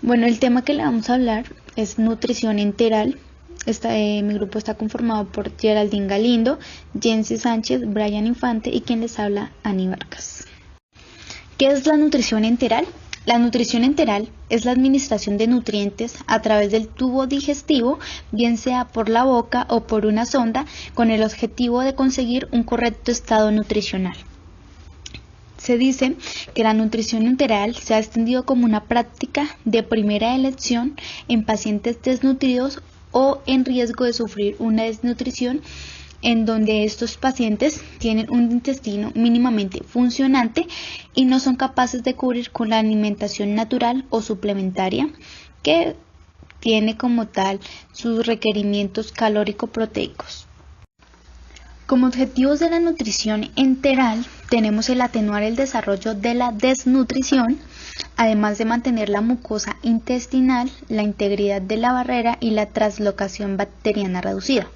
Bueno, el tema que le vamos a hablar es nutrición enteral. Mi grupo está conformado por Geraldine Galindo, Jensi Sánchez, Brian Infante y quien les habla, Ani Vargas. ¿Qué es la nutrición enteral? La nutrición enteral es la administración de nutrientes a través del tubo digestivo, bien sea por la boca o por una sonda, con el objetivo de conseguir un correcto estado nutricional. Se dice que la nutrición enteral se ha extendido como una práctica de primera elección en pacientes desnutridos o en riesgo de sufrir una desnutrición, en donde estos pacientes tienen un intestino mínimamente funcionante y no son capaces de cubrir con la alimentación natural o suplementaria, que tiene como tal sus requerimientos calórico-proteicos. Como objetivos de la nutrición enteral tenemos el atenuar el desarrollo de la desnutrición, además de mantener la mucosa intestinal, la integridad de la barrera y la translocación bacteriana reducida.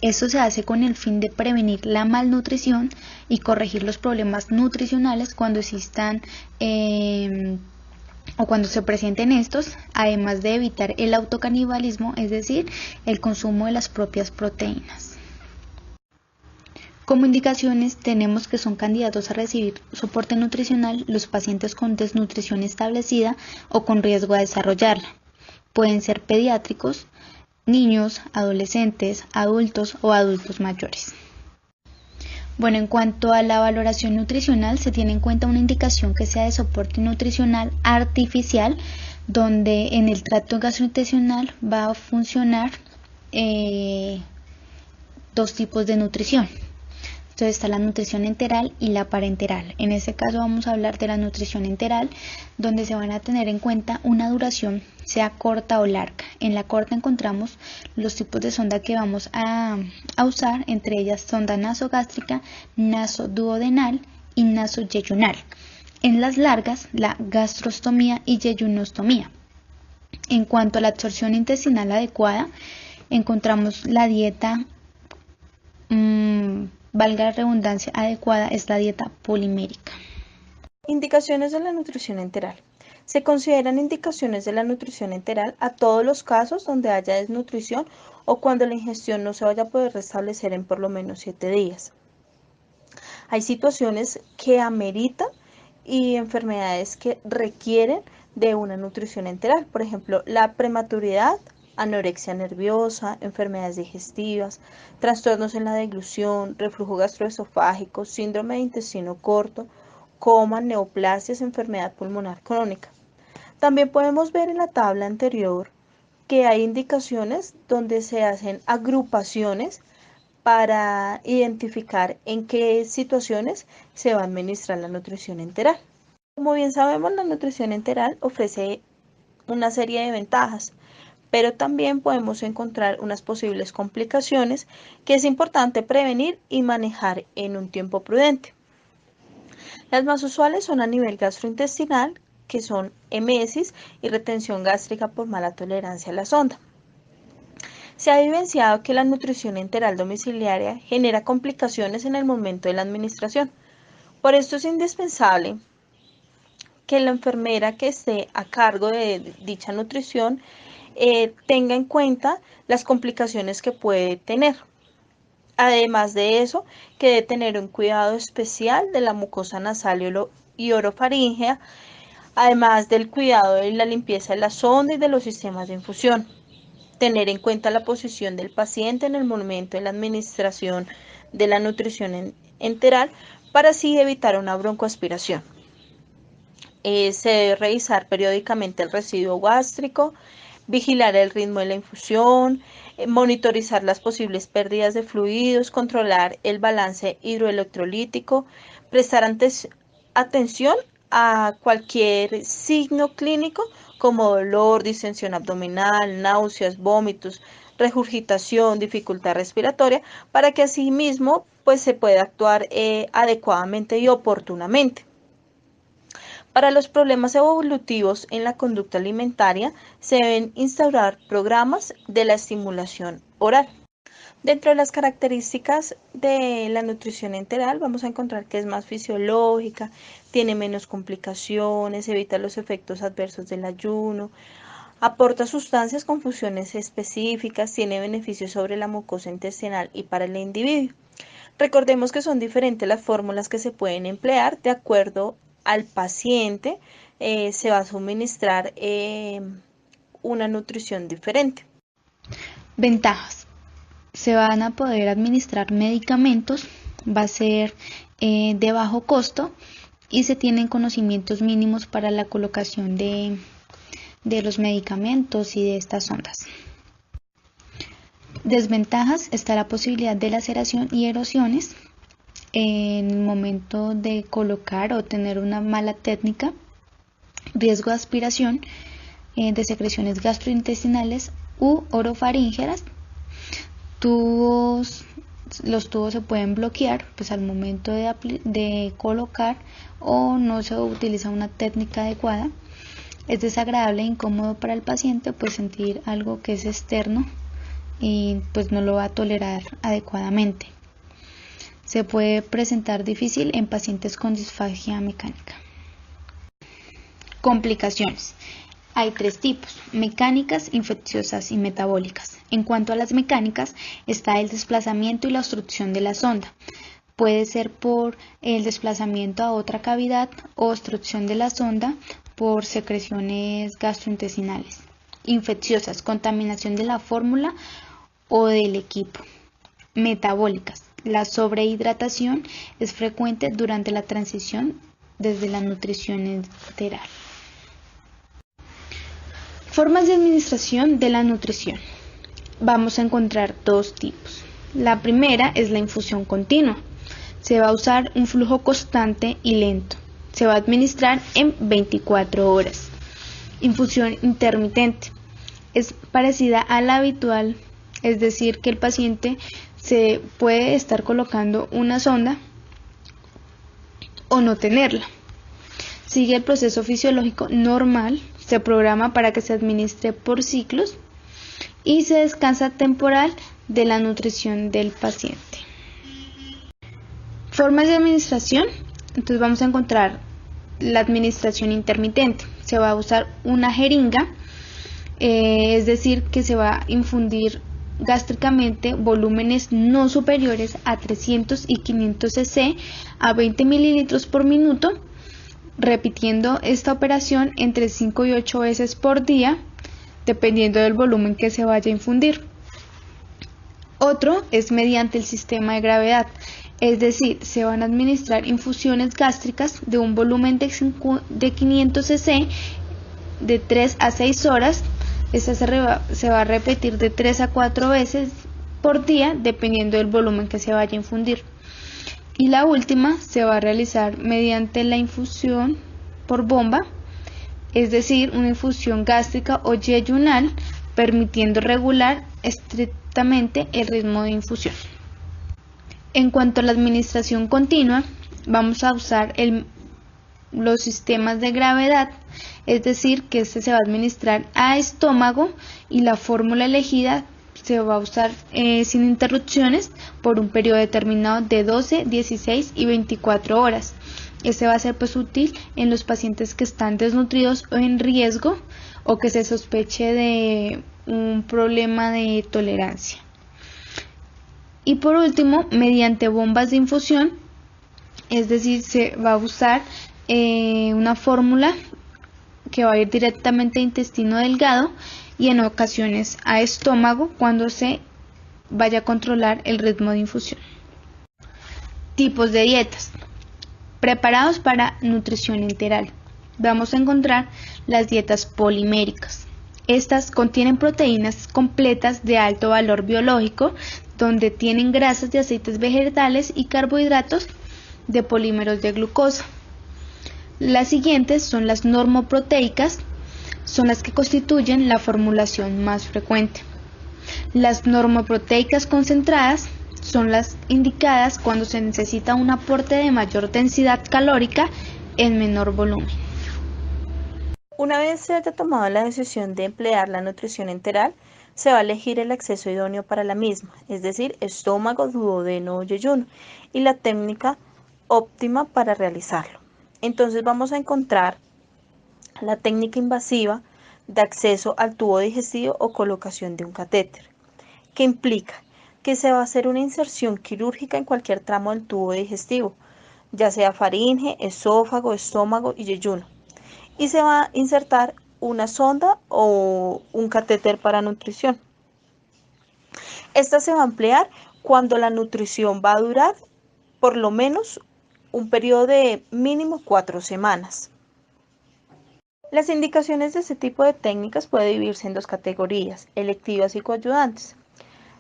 Esto se hace con el fin de prevenir la malnutrición y corregir los problemas nutricionales cuando existan o cuando se presenten estos, además de evitar el autocanibalismo, es decir, el consumo de las propias proteínas. Como indicaciones tenemos que son candidatos a recibir soporte nutricional los pacientes con desnutrición establecida o con riesgo a desarrollarla. Pueden ser pediátricos, niños, adolescentes, adultos o adultos mayores. Bueno, en cuanto a la valoración nutricional, se tiene en cuenta una indicación que sea de soporte nutricional artificial, donde en el tracto gastrointestinal va a funcionar dos tipos de nutrición. Entonces está la nutrición enteral y la parenteral. En este caso vamos a hablar de la nutrición enteral, donde se van a tener en cuenta una duración, sea corta o larga. En la corta encontramos los tipos de sonda que vamos a usar, entre ellas sonda nasogástrica, nasoduodenal y nasoyeyunal. En las largas, la gastrostomía y yeyunostomía. En cuanto a la absorción intestinal adecuada, encontramos la dieta valga la redundancia, adecuada es la dieta polimérica. Indicaciones de la nutrición enteral. Se consideran indicaciones de la nutrición enteral a todos los casos donde haya desnutrición o cuando la ingestión no se vaya a poder restablecer en por lo menos 7 días. Hay situaciones que ameritan y enfermedades que requieren de una nutrición enteral, por ejemplo, la prematuridad, anorexia nerviosa, enfermedades digestivas, trastornos en la deglución, reflujo gastroesofágico, síndrome de intestino corto, coma, neoplasias, enfermedad pulmonar crónica. También podemos ver en la tabla anterior que hay indicaciones donde se hacen agrupaciones para identificar en qué situaciones se va a administrar la nutrición enteral. Como bien sabemos, la nutrición enteral ofrece una serie de ventajas, pero también podemos encontrar unas posibles complicaciones que es importante prevenir y manejar en un tiempo prudente. Las más usuales son a nivel gastrointestinal, que son emesis y retención gástrica por mala tolerancia a la sonda. Se ha evidenciado que la nutrición enteral domiciliaria genera complicaciones en el momento de la administración. Por esto es indispensable que la enfermera que esté a cargo de dicha nutrición tenga en cuenta las complicaciones que puede tener. Además de eso, que debe tener un cuidado especial de la mucosa nasal y orofaríngea, además del cuidado de la limpieza de la sonda y de los sistemas de infusión. Tener en cuenta la posición del paciente en el momento de la administración de la nutrición enteral para así evitar una broncoaspiración. Se debe revisar periódicamente el residuo gástrico, vigilar el ritmo de la infusión, monitorizar las posibles pérdidas de fluidos, controlar el balance hidroelectrolítico, prestar atención a cualquier signo clínico como dolor, distensión abdominal, náuseas, vómitos, regurgitación, dificultad respiratoria, para que asimismo pues, se pueda actuar adecuadamente y oportunamente. Para los problemas evolutivos en la conducta alimentaria, se deben instaurar programas de la estimulación oral. Dentro de las características de la nutrición enteral vamos a encontrar que es más fisiológica, tiene menos complicaciones, evita los efectos adversos del ayuno, aporta sustancias con funciones específicas, tiene beneficios sobre la mucosa intestinal y para el individuo. Recordemos que son diferentes las fórmulas que se pueden emplear de acuerdo al paciente, se va a suministrar una nutrición diferente. Ventajas. Se van a poder administrar medicamentos, va a ser de bajo costo y se tienen conocimientos mínimos para la colocación de los medicamentos y de estas ondas. Desventajas, está la posibilidad de laceración y erosiones en el momento de colocar o tener una mala técnica, riesgo de aspiración de secreciones gastrointestinales u orofaríngeas. Los tubos se pueden bloquear pues al momento de colocar o no se utiliza una técnica adecuada. Es desagradable e incómodo para el paciente pues sentir algo que es externo y pues no lo va a tolerar adecuadamente. Se puede presentar difícil en pacientes con disfagia mecánica. Complicaciones. Hay 3 tipos: mecánicas, infecciosas y metabólicas. En cuanto a las mecánicas, está el desplazamiento y la obstrucción de la sonda. Puede ser por el desplazamiento a otra cavidad o obstrucción de la sonda por secreciones gastrointestinales. Infecciosas, contaminación de la fórmula o del equipo. Metabólicas, la sobrehidratación es frecuente durante la transición desde la nutrición enteral. Formas de administración de la nutrición. Vamos a encontrar 2 tipos. La primera es la infusión continua. Se va a usar un flujo constante y lento. Se va a administrar en 24 horas. Infusión intermitente. Es parecida a la habitual, es decir, que el paciente se puede estar colocando una sonda o no tenerla. Sigue el proceso fisiológico normal. Se programa para que se administre por ciclos y se descansa temporal de la nutrición del paciente. Formas de administración. Entonces vamos a encontrar la administración intermitente. Se va a usar una jeringa, es decir, que se va a infundir gástricamente volúmenes no superiores a 300 y 500 cc a 20 mililitros por minuto, repitiendo esta operación entre 5 y 8 veces por día, dependiendo del volumen que se vaya a infundir. Otro es mediante el sistema de gravedad, es decir, se van a administrar infusiones gástricas de un volumen de 500 cc de 3 a 6 horas. Esta se va a repetir de 3 a 4 veces por día, dependiendo del volumen que se vaya a infundir. Y la última se va a realizar mediante la infusión por bomba, es decir, una infusión gástrica o yeyunal, permitiendo regular estrictamente el ritmo de infusión. En cuanto a la administración continua, vamos a usar los sistemas de gravedad, es decir, que este se va a administrar a estómago y la fórmula elegida se va a usar sin interrupciones por un periodo determinado de 12, 16 y 24 horas. Este va a ser pues útil en los pacientes que están desnutridos o en riesgo o que se sospeche de un problema de tolerancia. Y por último, mediante bombas de infusión, es decir, se va a usar una fórmula que va a ir directamente a intestino delgado y en ocasiones a estómago cuando se vaya a controlar el ritmo de infusión. Tipos de dietas. Preparados para nutrición enteral. Vamos a encontrar las dietas poliméricas. Estas contienen proteínas completas de alto valor biológico, donde tienen grasas de aceites vegetales y carbohidratos de polímeros de glucosa. Las siguientes son las normoproteicas, son las que constituyen la formulación más frecuente. Las normoproteicas concentradas son las indicadas cuando se necesita un aporte de mayor densidad calórica en menor volumen. Una vez se haya tomado la decisión de emplear la nutrición enteral, Se va a elegir el acceso idóneo para la misma, es decir, estómago, duodeno o yeyuno, y la técnica óptima para realizarlo. Entonces vamos a encontrar la técnica invasiva de acceso al tubo digestivo o colocación de un catéter, que implica que se va a hacer una inserción quirúrgica en cualquier tramo del tubo digestivo, ya sea faringe, esófago, estómago y yeyuno, y se va a insertar una sonda o un catéter para nutrición. Esta se va a emplear cuando la nutrición va a durar por lo menos un periodo de mínimo 4 semanas. Las indicaciones de este tipo de técnicas pueden dividirse en dos categorías, electivas y coayudantes.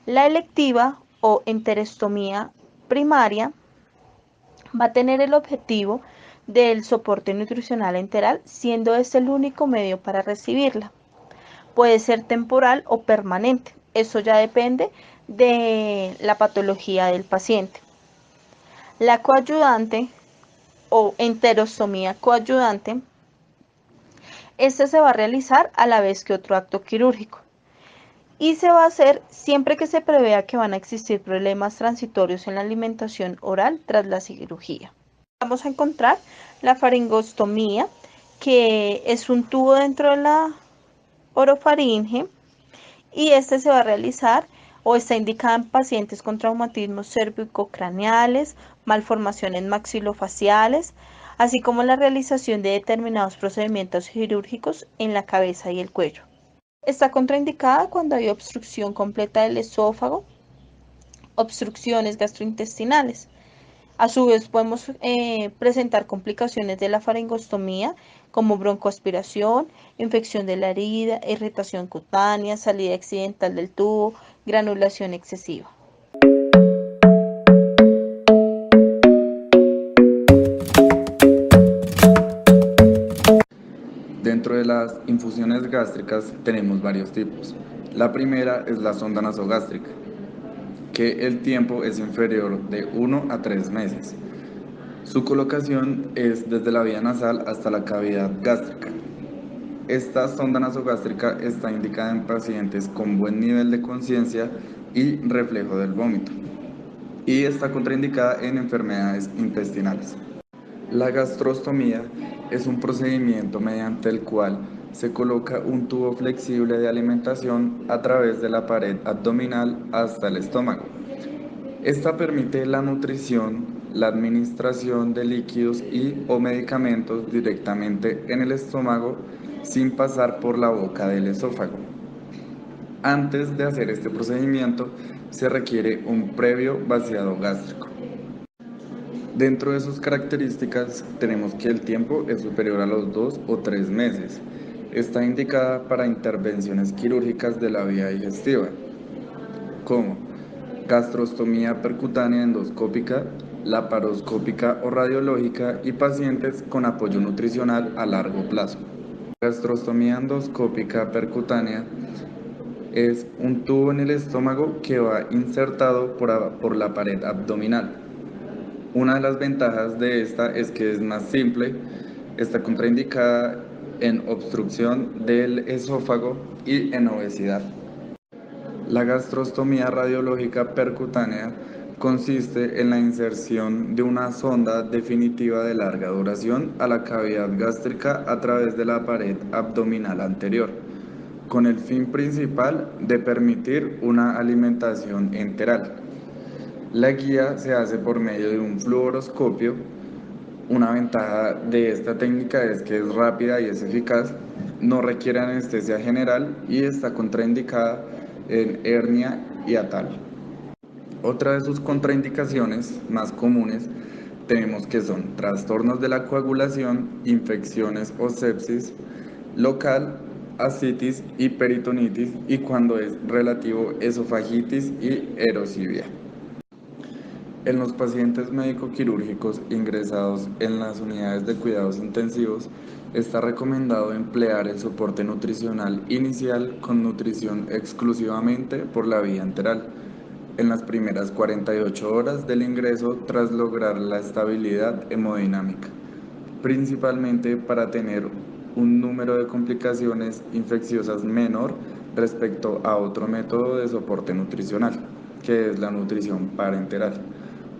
La electiva o enterostomía primaria va a tener el objetivo del soporte nutricional enteral, siendo este el único medio para recibirla. Puede ser temporal o permanente, eso ya depende de la patología del paciente. La coayudante o enterostomía coayudante, este se va a realizar a la vez que otro acto quirúrgico y se va a hacer siempre que se prevea que van a existir problemas transitorios en la alimentación oral tras la cirugía. Vamos a encontrar la faringostomía, que es un tubo dentro de la orofaringe, y este se va a realizar o está indicada en pacientes con traumatismos cérvico-craneales, malformaciones maxilofaciales, así como la realización de determinados procedimientos quirúrgicos en la cabeza y el cuello. Está contraindicada cuando hay obstrucción completa del esófago, obstrucciones gastrointestinales. A su vez podemos presentar complicaciones de la faringostomía como broncoaspiración, infección de la herida, irritación cutánea, salida accidental del tubo, granulación excesiva. Dentro de las infusiones gástricas tenemos varios tipos. La primera es la sonda nasogástrica, que el tiempo es inferior de 1 a 3 meses. Su colocación es desde la vía nasal hasta la cavidad gástrica. Esta sonda nasogástrica está indicada en pacientes con buen nivel de conciencia y reflejo del vómito, y está contraindicada en enfermedades intestinales. La gastrostomía es un procedimiento mediante el cual se coloca un tubo flexible de alimentación a través de la pared abdominal hasta el estómago. Esta permite la nutrición, la administración de líquidos y o medicamentos directamente en el estómago sin pasar por la boca del esófago. Antes de hacer este procedimiento se requiere un previo vaciado gástrico. Dentro de sus características tenemos que el tiempo es superior a los 2 o 3 meses. Está indicada para intervenciones quirúrgicas de la vía digestiva, como gastrostomía percutánea endoscópica, laparoscópica o radiológica y pacientes con apoyo nutricional a largo plazo. Gastrostomía endoscópica percutánea es un tubo en el estómago que va insertado por la pared abdominal. Una de las ventajas de esta es que es más simple, está contraindicada en obstrucción del esófago y en obesidad. La gastrostomía radiológica percutánea consiste en la inserción de una sonda definitiva de larga duración a la cavidad gástrica a través de la pared abdominal anterior, con el fin principal de permitir una alimentación enteral. La guía se hace por medio de un fluoroscopio. Una ventaja de esta técnica es que es rápida y es eficaz, no requiere anestesia general y está contraindicada en hernia hiatal. Otra de sus contraindicaciones más comunes tenemos que son trastornos de la coagulación, infecciones o sepsis local, ascitis y peritonitis, y cuando es relativo esofagitis y erosividad. En los pacientes médico-quirúrgicos ingresados en las unidades de cuidados intensivos, está recomendado emplear el soporte nutricional inicial con nutrición exclusivamente por la vía enteral en las primeras 48 horas del ingreso tras lograr la estabilidad hemodinámica, principalmente para tener un número de complicaciones infecciosas menor respecto a otro método de soporte nutricional, que es la nutrición parenteral.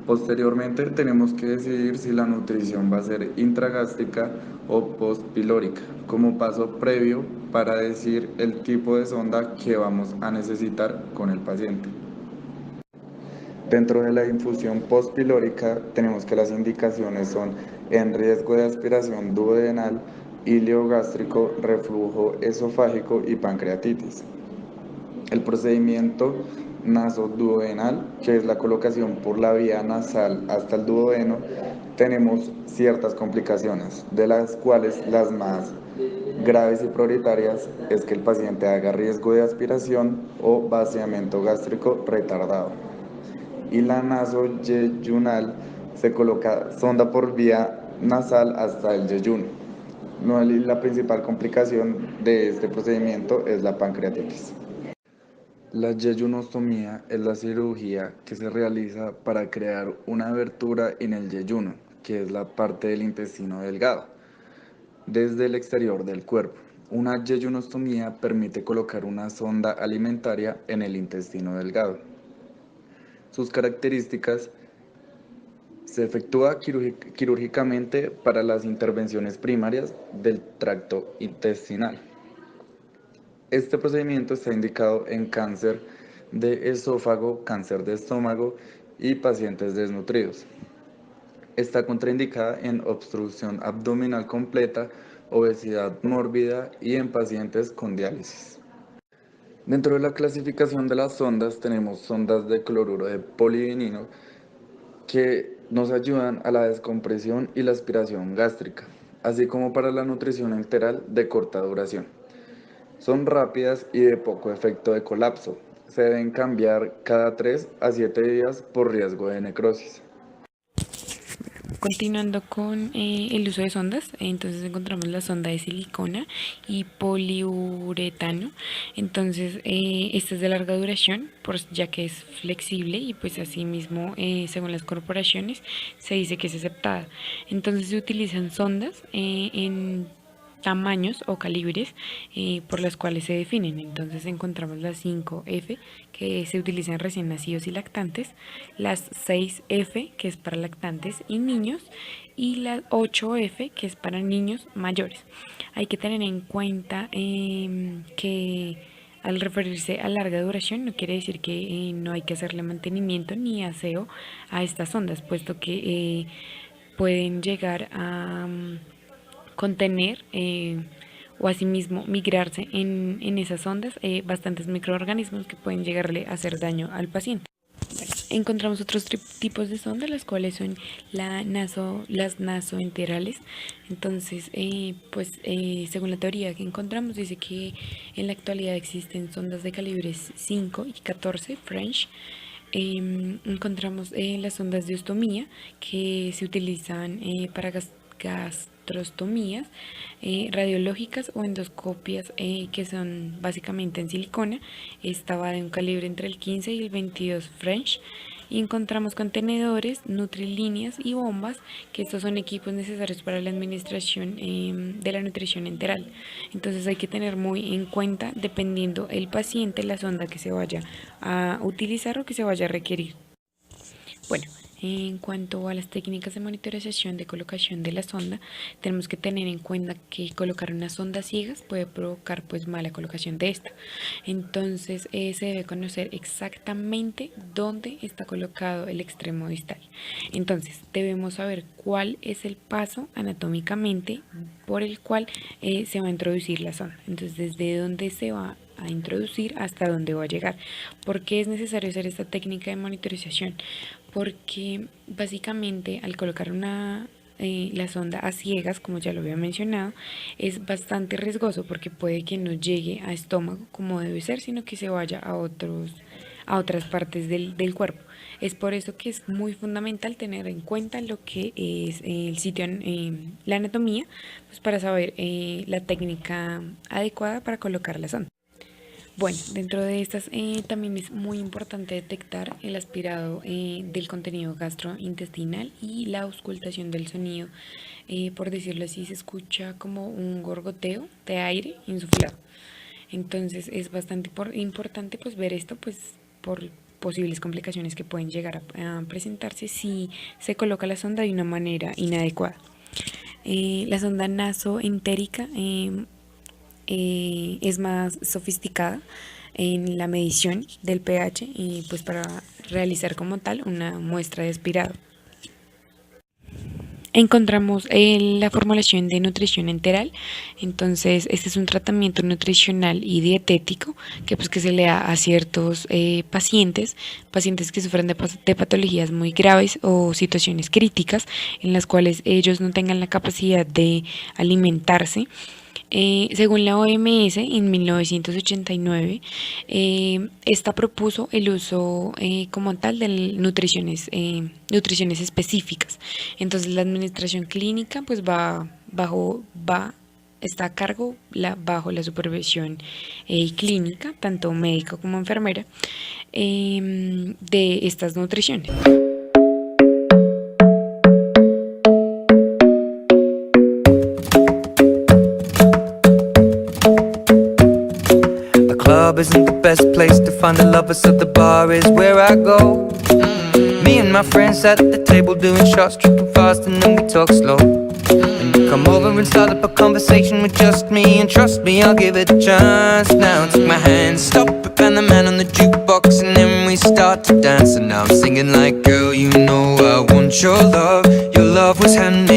Posteriormente tenemos que decidir si la nutrición va a ser intragástrica o postpilórica, como paso previo para decir el tipo de sonda que vamos a necesitar con el paciente. Dentro de la infusión postpilórica tenemos que las indicaciones son en riesgo de aspiración duodenal, ileogástrico, reflujo esofágico y pancreatitis. El procedimiento nasoduodenal, que es la colocación por la vía nasal hasta el duodeno, tenemos ciertas complicaciones, de las cuales las más graves y prioritarias es que el paciente haga riesgo de aspiración o vaciamiento gástrico retardado. Y la nasoyeyunal se coloca sonda por vía nasal hasta el yeyuno. No, la principal complicación de este procedimiento es la pancreatitis. La yeyunostomía es la cirugía que se realiza para crear una abertura en el yeyuno, que es la parte del intestino delgado, desde el exterior del cuerpo. Una yeyunostomía permite colocar una sonda alimentaria en el intestino delgado. Sus características: se efectúa quirúrgicamente para las intervenciones primarias del tracto intestinal. Este procedimiento está indicado en cáncer de esófago, cáncer de estómago y pacientes desnutridos. Está contraindicada en obstrucción abdominal completa, obesidad mórbida y en pacientes con diálisis. Dentro de la clasificación de las sondas tenemos sondas de cloruro de polivinilo que nos ayudan a la descompresión y la aspiración gástrica, así como para la nutrición enteral de corta duración. Son rápidas y de poco efecto de colapso. Se deben cambiar cada 3 a 7 días por riesgo de necrosis. Continuando con el uso de sondas, entonces encontramos la sonda de silicona y poliuretano. Entonces esta es de larga duración, ya que es flexible y pues asimismo según las corporaciones se dice que es aceptada. Entonces se utilizan sondas en tamaños o calibres por las cuales se definen. Entonces encontramos las 5F que se utilizan en recién nacidos y lactantes, las 6F que es para lactantes y niños y las 8F que es para niños mayores. Hay que tener en cuenta que al referirse a larga duración no quiere decir que no hay que hacerle mantenimiento ni aseo a estas ondas, puesto que pueden llegar a contener o asimismo migrarse en esas ondas bastantes microorganismos que pueden llegarle a hacer daño al paciente. Encontramos otros tipos de sondas, las cuales son las nasoenterales. Entonces, según la teoría que encontramos, dice que en la actualidad existen sondas de calibres 5 y 14 French. Encontramos las sondas de ostomía que se utilizan para gastrostomías radiológicas o endoscopias que son básicamente en silicona. Esta va de un calibre entre el 15 y el 22 French. Y encontramos contenedores, nutrilíneas y bombas, que estos son equipos necesarios para la administración de la nutrición enteral. Entonces hay que tener muy en cuenta, dependiendo el paciente, la sonda que se vaya a utilizar o que se vaya a requerir. Bueno, en cuanto a las técnicas de monitorización de colocación de la sonda, tenemos que tener en cuenta que colocar unas sondas ciegas puede provocar pues mala colocación de esta. Entonces se debe conocer exactamente dónde está colocado el extremo distal. Entonces debemos saber cuál es el paso anatómicamente por el cual se va a introducir la sonda. Entonces desde dónde se va a introducir hasta dónde va a llegar. ¿Por qué es necesario hacer esta técnica de monitorización? Porque básicamente al colocar la sonda a ciegas, como ya lo había mencionado, es bastante riesgoso porque puede que no llegue a estómago como debe ser, sino que se vaya a otras partes del cuerpo. Es por eso que es muy fundamental tener en cuenta lo que es el sitio, la anatomía, pues para saber la técnica adecuada para colocar la sonda. Bueno, dentro de estas también es muy importante detectar el aspirado del contenido gastrointestinal y la auscultación del sonido. Por decirlo así, se escucha como un gorgoteo de aire insuflado. Entonces es bastante importante pues ver esto pues por posibles complicaciones que pueden llegar a presentarse si se coloca la sonda de una manera inadecuada. La sonda nasoentérica es más sofisticada en la medición del pH y pues para realizar como tal una muestra de aspirado. Encontramos la formulación de nutrición enteral. Entonces este es un tratamiento nutricional y dietético que se le da a ciertos pacientes que sufren de patologías muy graves o situaciones críticas en las cuales ellos no tengan la capacidad de alimentarse. Según la OMS, en 1989, esta propuso el uso como tal de nutriciones específicas. Entonces, la administración clínica pues está a cargo bajo la supervisión clínica, tanto médico como enfermera, de estas nutriciones. Isn't the best place to find the lovers, so the bar is where I go. Me and my friends at the table doing shots, tripping fast, and then we talk slow. And you come over and start up a conversation with just me, and trust me, I'll give it a chance. Now take my hand, stop it, and the man on the jukebox, and then we start to dance. And now I'm singing like, girl, you know I want your love. Your love was handmade